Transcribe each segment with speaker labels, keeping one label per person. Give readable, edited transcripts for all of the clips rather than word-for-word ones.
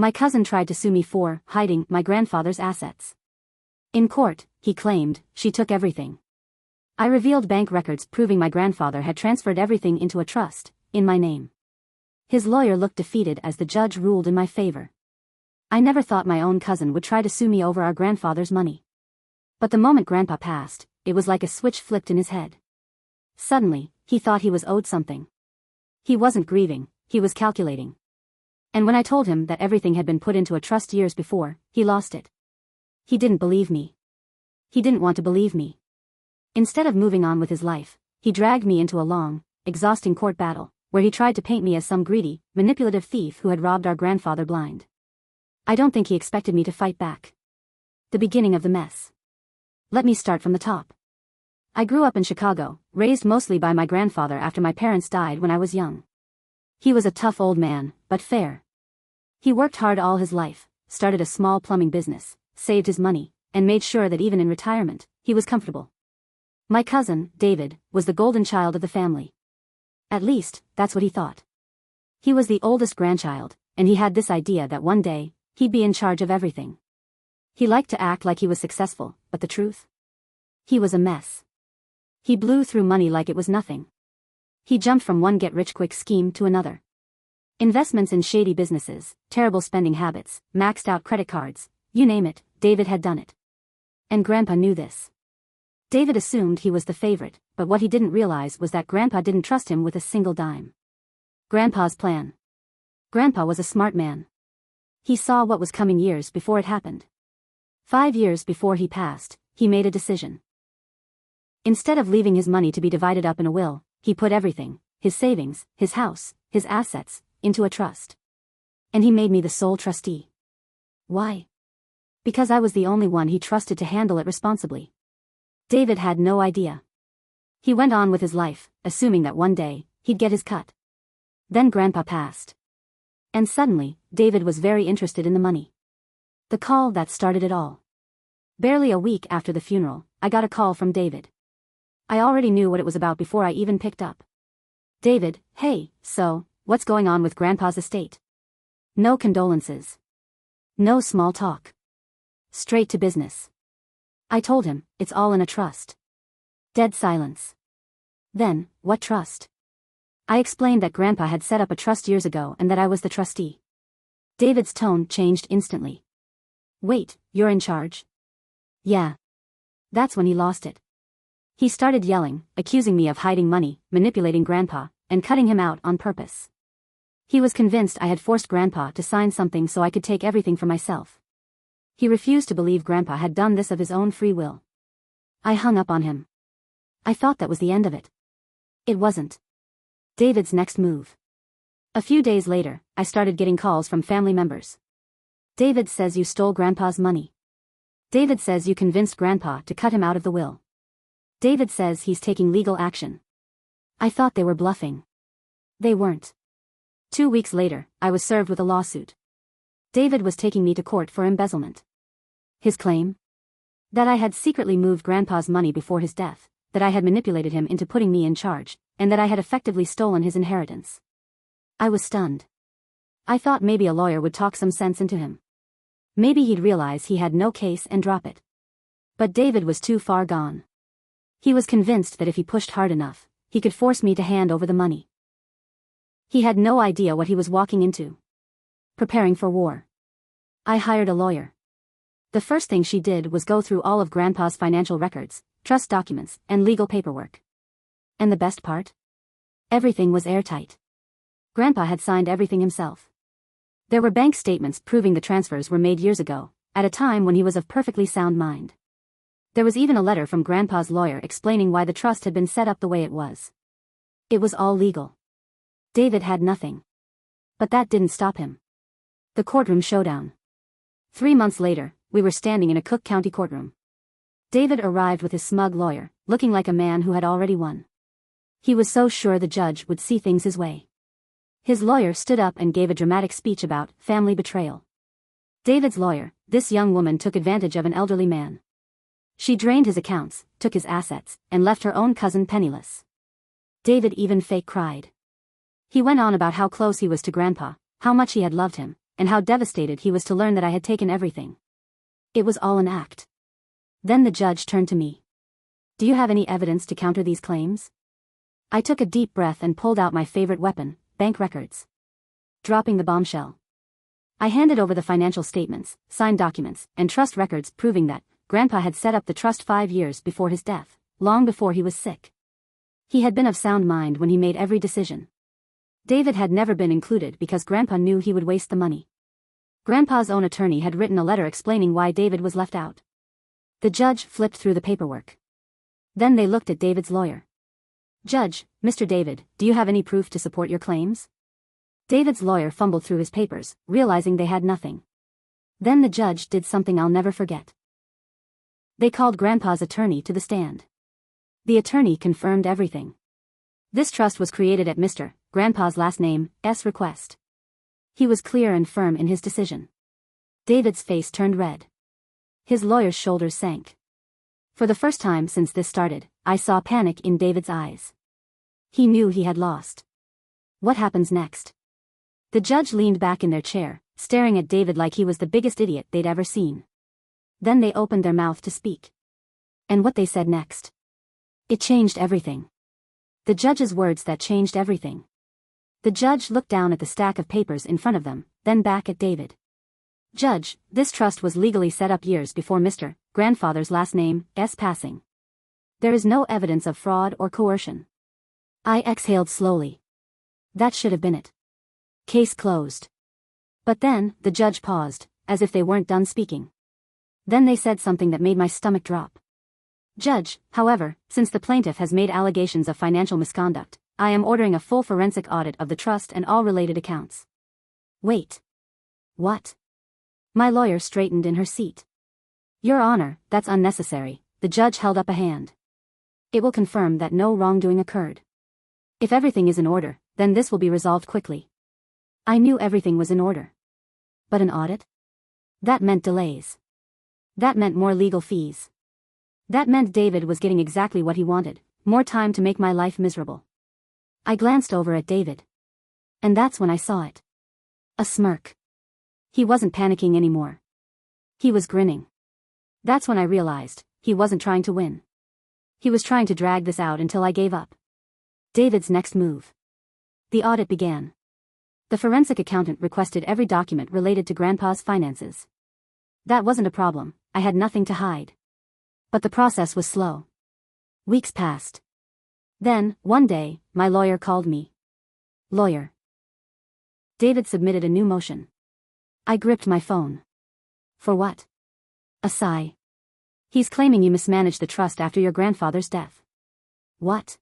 Speaker 1: My cousin tried to sue me for hiding my grandfather's assets. In court, he claimed she took everything. I revealed bank records proving my grandfather had transferred everything into a trust, in my name. His lawyer looked defeated as the judge ruled in my favor. I never thought my own cousin would try to sue me over our grandfather's money. But the moment Grandpa passed, it was like a switch flipped in his head. Suddenly, he thought he was owed something. He wasn't grieving, he was calculating. And when I told him that everything had been put into a trust years before, he lost it. He didn't believe me. He didn't want to believe me. Instead of moving on with his life, he dragged me into a long, exhausting court battle, where he tried to paint me as some greedy, manipulative thief who had robbed our grandfather blind. I don't think he expected me to fight back. The beginning of the mess. Let me start from the top. I grew up in Chicago, raised mostly by my grandfather after my parents died when I was young. He was a tough old man, but fair. He worked hard all his life, started a small plumbing business, saved his money, and made sure that even in retirement, he was comfortable. My cousin, David, was the golden child of the family. At least, that's what he thought. He was the oldest grandchild, and he had this idea that one day, he'd be in charge of everything. He liked to act like he was successful, but the truth? He was a mess. He blew through money like it was nothing. He jumped from one get-rich-quick scheme to another. Investments in shady businesses, terrible spending habits, maxed-out credit cards, you name it, David had done it. And Grandpa knew this. David assumed he was the favorite, but what he didn't realize was that Grandpa didn't trust him with a single dime. Grandpa's plan. Grandpa was a smart man. He saw what was coming years before it happened. 5 years before he passed, he made a decision. Instead of leaving his money to be divided up in a will, he put everything, his savings, his house, his assets, into a trust. And he made me the sole trustee. Why? Because I was the only one he trusted to handle it responsibly. David had no idea. He went on with his life, assuming that one day, he'd get his cut. Then Grandpa passed. And suddenly, David was very interested in the money. The call that started it all. Barely a week after the funeral, I got a call from David. I already knew what it was about before I even picked up. David, hey, so, what's going on with Grandpa's estate? No condolences. No small talk. Straight to business. I told him, it's all in a trust. Dead silence. Then, what trust? I explained that Grandpa had set up a trust years ago and that I was the trustee. David's tone changed instantly. Wait, you're in charge? Yeah. That's when he lost it. He started yelling, accusing me of hiding money, manipulating Grandpa, and cutting him out on purpose. He was convinced I had forced Grandpa to sign something so I could take everything for myself. He refused to believe Grandpa had done this of his own free will. I hung up on him. I thought that was the end of it. It wasn't. David's next move. A few days later, I started getting calls from family members. David says you stole Grandpa's money. David says you convinced Grandpa to cut him out of the will. David says he's taking legal action. I thought they were bluffing. They weren't. 2 weeks later, I was served with a lawsuit. David was taking me to court for embezzlement. His claim? That I had secretly moved Grandpa's money before his death, that I had manipulated him into putting me in charge, and that I had effectively stolen his inheritance. I was stunned. I thought maybe a lawyer would talk some sense into him. Maybe he'd realize he had no case and drop it. But David was too far gone. He was convinced that if he pushed hard enough, he could force me to hand over the money. He had no idea what he was walking into. Preparing for war. I hired a lawyer. The first thing she did was go through all of Grandpa's financial records, trust documents, and legal paperwork. And the best part? Everything was airtight. Grandpa had signed everything himself. There were bank statements proving the transfers were made years ago, at a time when he was of perfectly sound mind. There was even a letter from Grandpa's lawyer explaining why the trust had been set up the way it was. It was all legal. David had nothing. But that didn't stop him. The courtroom showdown. 3 months later, we were standing in a Cook County courtroom. David arrived with his smug lawyer, looking like a man who had already won. He was so sure the judge would see things his way. His lawyer stood up and gave a dramatic speech about family betrayal. David's lawyer, this young woman, took advantage of an elderly man. She drained his accounts, took his assets, and left her own cousin penniless. David even fake cried. He went on about how close he was to Grandpa, how much he had loved him, and how devastated he was to learn that I had taken everything. It was all an act. Then the judge turned to me. Do you have any evidence to counter these claims? I took a deep breath and pulled out my favorite weapon, bank records. Dropping the bombshell. I handed over the financial statements, signed documents, and trust records proving that Grandpa had set up the trust 5 years before his death, long before he was sick. He had been of sound mind when he made every decision. David had never been included because Grandpa knew he would waste the money. Grandpa's own attorney had written a letter explaining why David was left out. The judge flipped through the paperwork. Then they looked at David's lawyer. Judge, Mr. David, do you have any proof to support your claims? David's lawyer fumbled through his papers, realizing they had nothing. Then the judge did something I'll never forget. They called Grandpa's attorney to the stand. The attorney confirmed everything. This trust was created at Mr. Grandpa's last name's request. He was clear and firm in his decision. David's face turned red. His lawyer's shoulders sank. For the first time since this started, I saw panic in David's eyes. He knew he had lost. What happens next? The judge leaned back in their chair, staring at David like he was the biggest idiot they'd ever seen. Then they opened their mouth to speak. And what they said next? It changed everything. The judge's words that changed everything. The judge looked down at the stack of papers in front of them, then back at David. Judge, this trust was legally set up years before Mr. Grandfather's last name's passing. There is no evidence of fraud or coercion. I exhaled slowly. That should have been it. Case closed. But then, the judge paused, as if they weren't done speaking. Then they said something that made my stomach drop. Judge, however, since the plaintiff has made allegations of financial misconduct, I am ordering a full forensic audit of the trust and all related accounts. Wait. What? My lawyer straightened in her seat. Your Honor, that's unnecessary, the judge held up a hand. It will confirm that no wrongdoing occurred. If everything is in order, then this will be resolved quickly. I knew everything was in order. But an audit? That meant delays. That meant more legal fees. That meant David was getting exactly what he wanted, more time to make my life miserable. I glanced over at David. And that's when I saw it. A smirk. He wasn't panicking anymore. He was grinning. That's when I realized, he wasn't trying to win. He was trying to drag this out until I gave up. David's next move. The audit began. The forensic accountant requested every document related to Grandpa's finances. That wasn't a problem, I had nothing to hide. But the process was slow. Weeks passed. Then, one day, my lawyer called me. Lawyer. David submitted a new motion. I gripped my phone. For what? A sigh. He's claiming you mismanaged the trust after your grandfather's death. What?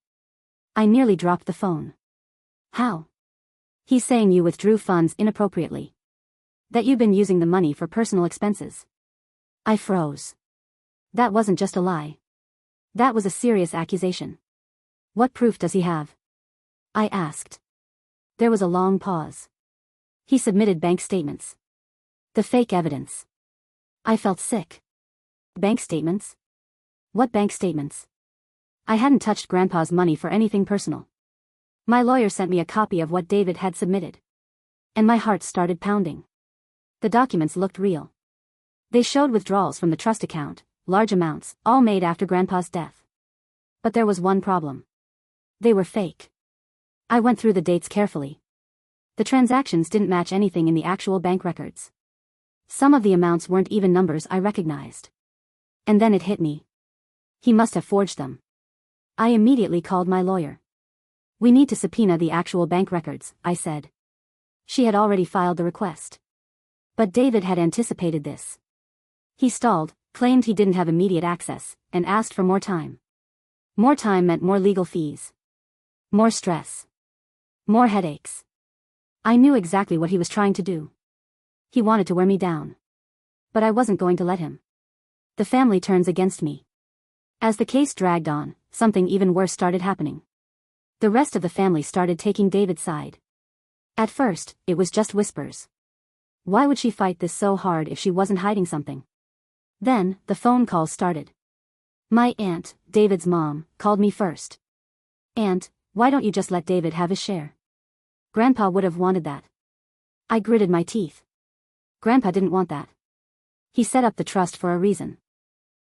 Speaker 1: I nearly dropped the phone. How? He's saying you withdrew funds inappropriately. That you've been using the money for personal expenses. I froze. That wasn't just a lie. That was a serious accusation. What proof does he have? I asked. There was a long pause. He submitted bank statements. The fake evidence. I felt sick. Bank statements? What bank statements? I hadn't touched Grandpa's money for anything personal. My lawyer sent me a copy of what David had submitted. And my heart started pounding. The documents looked real. They showed withdrawals from the trust account, large amounts, all made after Grandpa's death. But there was one problem. They were fake. I went through the dates carefully. The transactions didn't match anything in the actual bank records. Some of the amounts weren't even numbers I recognized. And then it hit me. He must have forged them. I immediately called my lawyer. We need to subpoena the actual bank records, I said. She had already filed the request. But David had anticipated this. He stalled, claimed he didn't have immediate access, and asked for more time. More time meant more legal fees. More stress. More headaches. I knew exactly what he was trying to do. He wanted to wear me down. But I wasn't going to let him. The family turns against me. As the case dragged on, something even worse started happening. The rest of the family started taking David's side. At first, it was just whispers. Why would she fight this so hard if she wasn't hiding something? Then, the phone calls started. My aunt, David's mom, called me first. Aunt, why don't you just let David have his share? Grandpa would have wanted that. I gritted my teeth. Grandpa didn't want that. He set up the trust for a reason.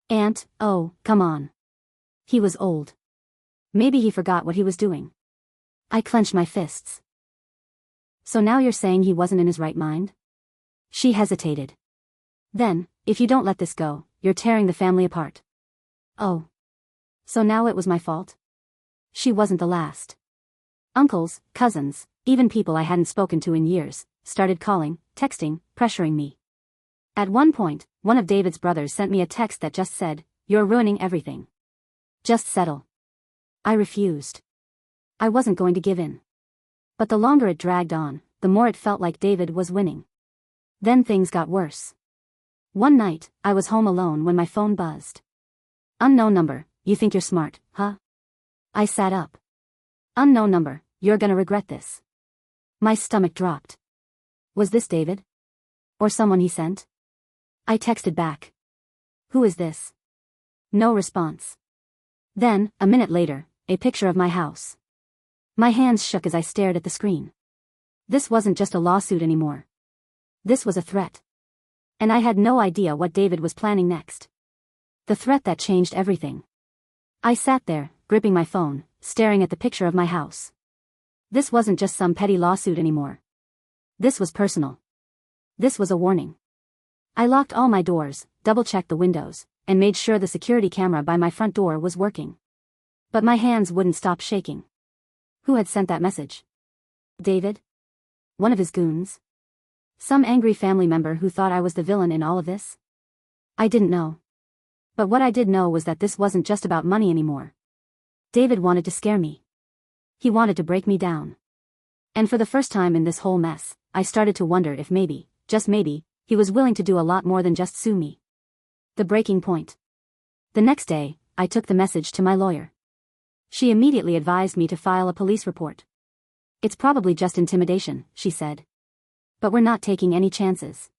Speaker 1: Aunt, oh, come on. He was old. Maybe he forgot what he was doing. I clenched my fists. So now you're saying he wasn't in his right mind? She hesitated. Then, if you don't let this go, you're tearing the family apart. Oh. So now it was my fault? She wasn't the last. Uncles, cousins, even people I hadn't spoken to in years, started calling, texting, pressuring me. At one point, one of David's brothers sent me a text that just said, "You're ruining everything. Just settle." I refused. I wasn't going to give in. But the longer it dragged on, the more it felt like David was winning. Then things got worse. One night, I was home alone when my phone buzzed. Unknown number, you think you're smart, huh? I sat up. Unknown number, you're gonna regret this. My stomach dropped. Was this David? Or someone he sent? I texted back. Who is this? No response. Then, a minute later, a picture of my house. My hands shook as I stared at the screen. This wasn't just a lawsuit anymore. This was a threat. And I had no idea what David was planning next. The threat that changed everything. I sat there, gripping my phone, staring at the picture of my house. This wasn't just some petty lawsuit anymore. This was personal. This was a warning. I locked all my doors, double-checked the windows, and made sure the security camera by my front door was working. But my hands wouldn't stop shaking. Who had sent that message? David? One of his goons? Some angry family member who thought I was the villain in all of this? I didn't know. But what I did know was that this wasn't just about money anymore. David wanted to scare me. He wanted to break me down. And for the first time in this whole mess, I started to wonder if maybe, just maybe, he was willing to do a lot more than just sue me. The breaking point. The next day, I took the message to my lawyer. She immediately advised me to file a police report. It's probably just intimidation, she said. But we're not taking any chances.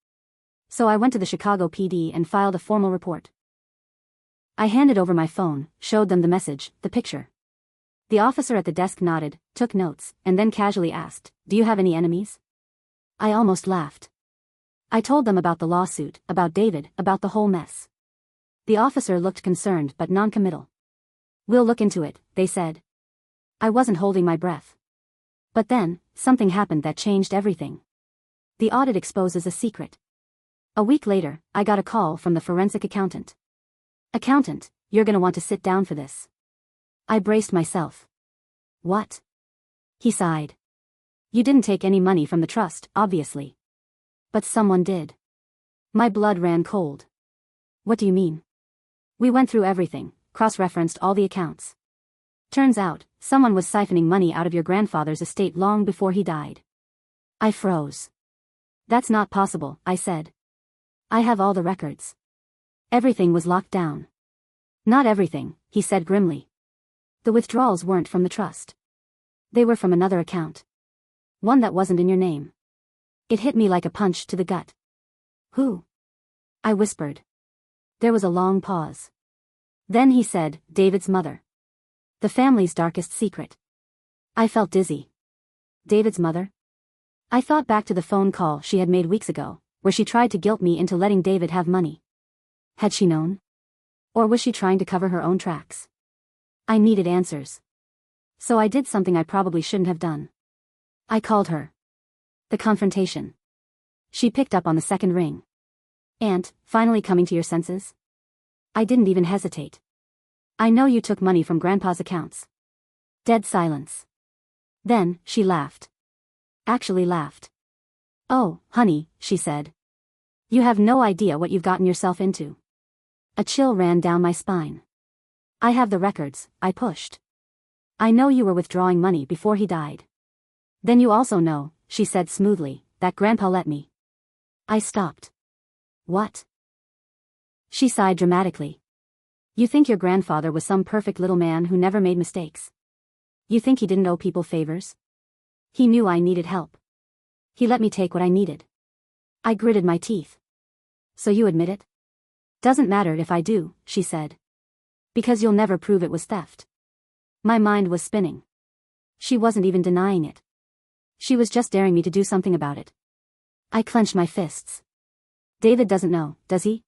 Speaker 1: So I went to the Chicago PD and filed a formal report. I handed over my phone, showed them the message, the picture. The officer at the desk nodded, took notes, and then casually asked, "Do you have any enemies?" I almost laughed. I told them about the lawsuit, about David, about the whole mess. The officer looked concerned but non-committal. "We'll look into it," they said. I wasn't holding my breath. But then, something happened that changed everything. The audit exposes a secret. A week later, I got a call from the forensic accountant. "Accountant, you're gonna want to sit down for this." I braced myself. "What?" He sighed. "You didn't take any money from the trust, obviously. But someone did." My blood ran cold. "What do you mean?" We went through everything, cross-referenced all the accounts. Turns out, someone was siphoning money out of your grandfather's estate long before he died. I froze. "That's not possible," I said. "I have all the records." Everything was locked down. "Not everything," he said grimly. "The withdrawals weren't from the trust. They were from another account. One that wasn't in your name." It hit me like a punch to the gut. "Who?" I whispered. There was a long pause. Then he said, "David's mother. The family's darkest secret." I felt dizzy. David's mother? I thought back to the phone call she had made weeks ago, where she tried to guilt me into letting David have money. Had she known? Or was she trying to cover her own tracks? I needed answers. So I did something I probably shouldn't have done. I called her. The confrontation. She picked up on the second ring. "Aunt, finally coming to your senses?" I didn't even hesitate. "I know you took money from Grandpa's accounts." Dead silence. Then, she laughed. Actually laughed. "Oh, honey," she said. "You have no idea what you've gotten yourself into." A chill ran down my spine. "I have the records," I pushed. "I know you were withdrawing money before he died." "Then you also know," she said smoothly, "that Grandpa let me." I stopped. "What?" She sighed dramatically. "You think your grandfather was some perfect little man who never made mistakes? You think he didn't owe people favors? He knew I needed help. He let me take what I needed." I gritted my teeth. "So you admit it?" "Doesn't matter if I do," she said. "Because you'll never prove it was theft." My mind was spinning. She wasn't even denying it. She was just daring me to do something about it. I clenched my fists. David doesn't know, does he?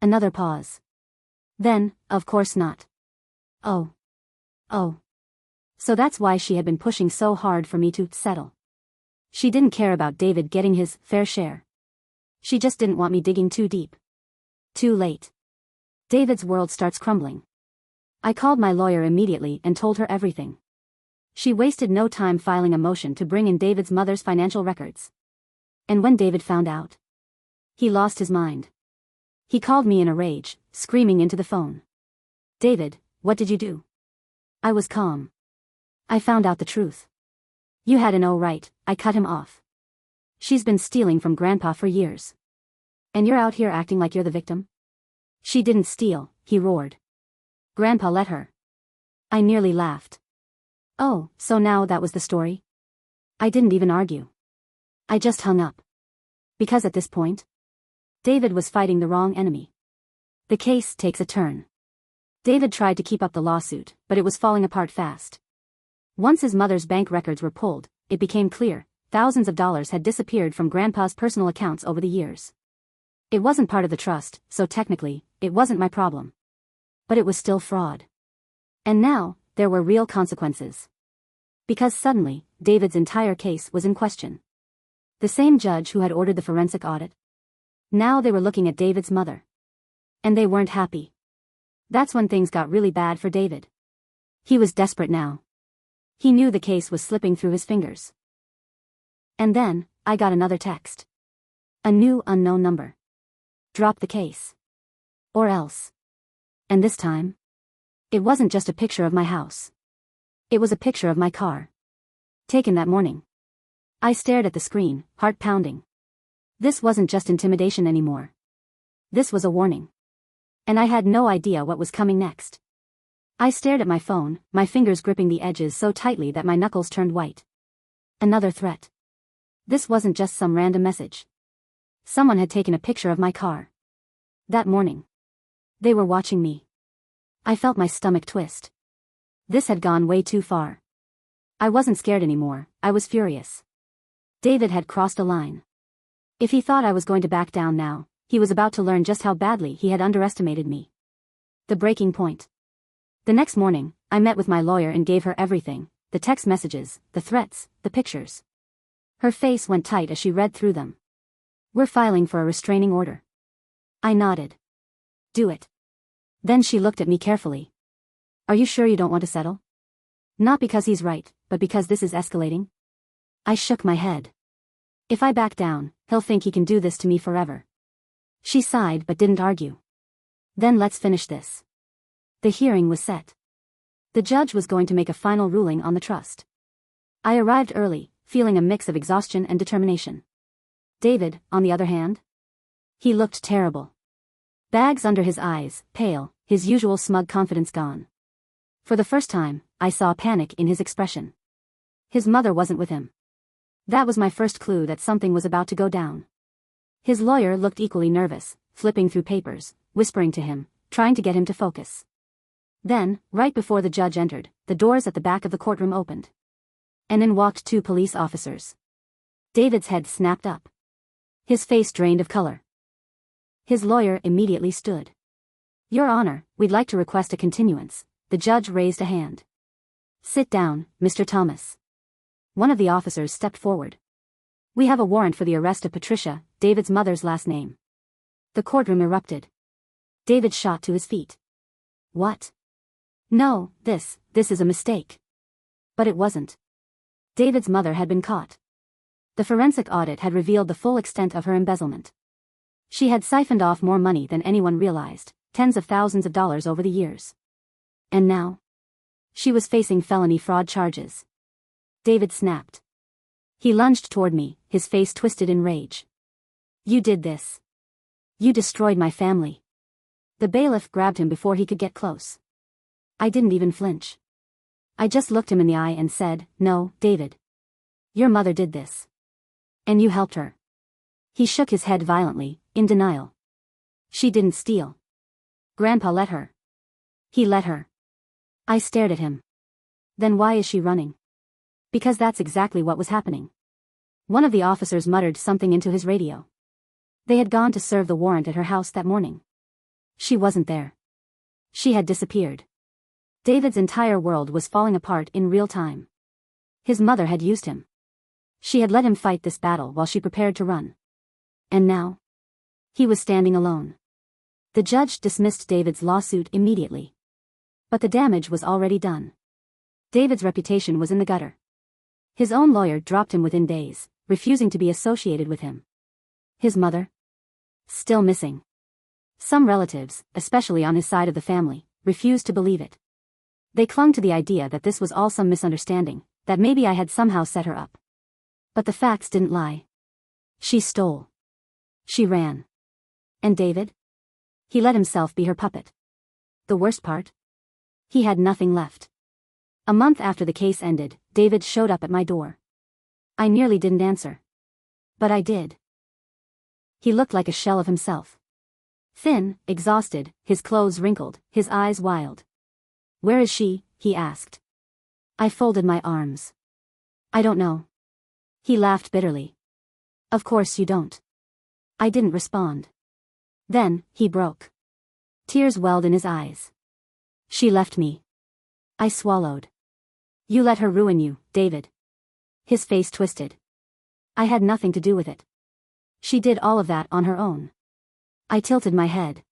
Speaker 1: Another pause. Then, of course not. Oh. Oh. So that's why she had been pushing so hard for me to settle. She didn't care about David getting his fair share. She just didn't want me digging too deep. Too late. David's world starts crumbling. I called my lawyer immediately and told her everything. She wasted no time filing a motion to bring in David's mother's financial records. And when David found out, he lost his mind. He called me in a rage, screaming into the phone. David, what did you do? I was calm. I found out the truth. You had no right, I cut him off. She's been stealing from Grandpa for years. And you're out here acting like you're the victim? She didn't steal, he roared. Grandpa let her. I nearly laughed. Oh, so now that was the story? I didn't even argue. I just hung up. Because at this point, David was fighting the wrong enemy. The case takes a turn. David tried to keep up the lawsuit, but it was falling apart fast. Once his mother's bank records were pulled, it became clear, thousands of dollars had disappeared from Grandpa's personal accounts over the years. It wasn't part of the trust, so technically, it wasn't my problem. But it was still fraud. And now, there were real consequences. Because suddenly, David's entire case was in question. The same judge who had ordered the forensic audit. Now they were looking at David's mother. And they weren't happy. That's when things got really bad for David. He was desperate now. He knew the case was slipping through his fingers. And then, I got another text. A new unknown number. Drop the case. Or else. And this time, it wasn't just a picture of my house. It was a picture of my car. Taken that morning. I stared at the screen, heart pounding. This wasn't just intimidation anymore. This was a warning. And I had no idea what was coming next. I stared at my phone, my fingers gripping the edges so tightly that my knuckles turned white. Another threat. This wasn't just some random message. Someone had taken a picture of my car. That morning. They were watching me. I felt my stomach twist. This had gone way too far. I wasn't scared anymore, I was furious. David had crossed a line. If he thought I was going to back down now, he was about to learn just how badly he had underestimated me. The breaking point. The next morning, I met with my lawyer and gave her everything, the text messages, the threats, the pictures. Her face went tight as she read through them. We're filing for a restraining order. I nodded. Do it. Then she looked at me carefully. Are you sure you don't want to settle? Not because he's right, but because this is escalating? I shook my head. If I back down, he'll think he can do this to me forever. She sighed but didn't argue. Then let's finish this. The hearing was set. The judge was going to make a final ruling on the trust. I arrived early, feeling a mix of exhaustion and determination. David, on the other hand? He looked terrible. Bags under his eyes, pale, his usual smug confidence gone. For the first time, I saw panic in his expression. His mother wasn't with him. That was my first clue that something was about to go down. His lawyer looked equally nervous, flipping through papers, whispering to him, trying to get him to focus. Then, right before the judge entered, the doors at the back of the courtroom opened. And in walked 2 police officers. David's head snapped up. His face drained of color. His lawyer immediately stood. Your Honor, we'd like to request a continuance. The judge raised a hand. Sit down, Mr. Thomas. One of the officers stepped forward. We have a warrant for the arrest of Patricia, David's mother's last name. The courtroom erupted. David shot to his feet. What? No, this is a mistake. But it wasn't. David's mother had been caught. The forensic audit had revealed the full extent of her embezzlement. She had siphoned off more money than anyone realized, tens of thousands of dollars over the years. And now? She was facing felony fraud charges. David snapped. He lunged toward me, his face twisted in rage. You did this. You destroyed my family. The bailiff grabbed him before he could get close. I didn't even flinch. I just looked him in the eye and said, No, David. Your mother did this. And you helped her. He shook his head violently, in denial. She didn't steal. Grandpa let her. He let her. I stared at him. Then why is she running? Because that's exactly what was happening. One of the officers muttered something into his radio. They had gone to serve the warrant at her house that morning. She wasn't there. She had disappeared. David's entire world was falling apart in real time. His mother had used him. She had let him fight this battle while she prepared to run. And now? He was standing alone. The judge dismissed David's lawsuit immediately. But the damage was already done. David's reputation was in the gutter. His own lawyer dropped him within days, refusing to be associated with him. His mother? Still missing. Some relatives, especially on his side of the family, refused to believe it. They clung to the idea that this was all some misunderstanding, that maybe I had somehow set her up. But the facts didn't lie. She stole. She ran. And David? He let himself be her puppet. The worst part? He had nothing left. A month after the case ended, David showed up at my door. I nearly didn't answer. But I did. He looked like a shell of himself. Thin, exhausted, his clothes wrinkled, his eyes wild. "Where is she?" he asked. I folded my arms. "I don't know." He laughed bitterly. "Of course you don't." I didn't respond. Then, he broke. Tears welled in his eyes. "She left me." I swallowed. "You let her ruin you, David." His face twisted. "I had nothing to do with it. She did all of that on her own." I tilted my head.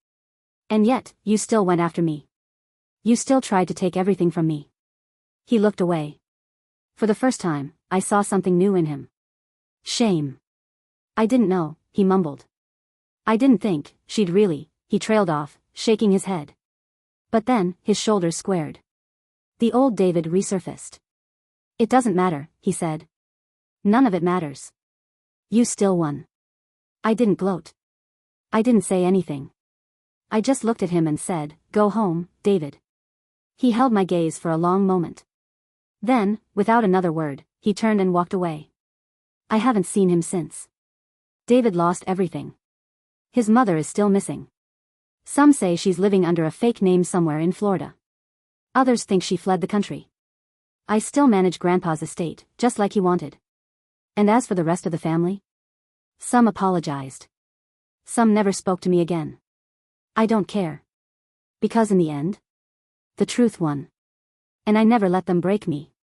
Speaker 1: "And yet, you still went after me. You still tried to take everything from me." He looked away. For the first time, I saw something new in him. Shame. "I didn't know," he mumbled. "I didn't think she'd really," he trailed off, shaking his head. But then, his shoulders squared. The old David resurfaced. "It doesn't matter," he said. "None of it matters. You still won." I didn't gloat. I didn't say anything. I just looked at him and said, "Go home, David." He held my gaze for a long moment. Then, without another word, he turned and walked away. I haven't seen him since. David lost everything. His mother is still missing. Some say she's living under a fake name somewhere in Florida. Others think she fled the country. I still manage Grandpa's estate, just like he wanted. And as for the rest of the family? Some apologized. Some never spoke to me again. I don't care. Because in the end, the truth won. And I never let them break me.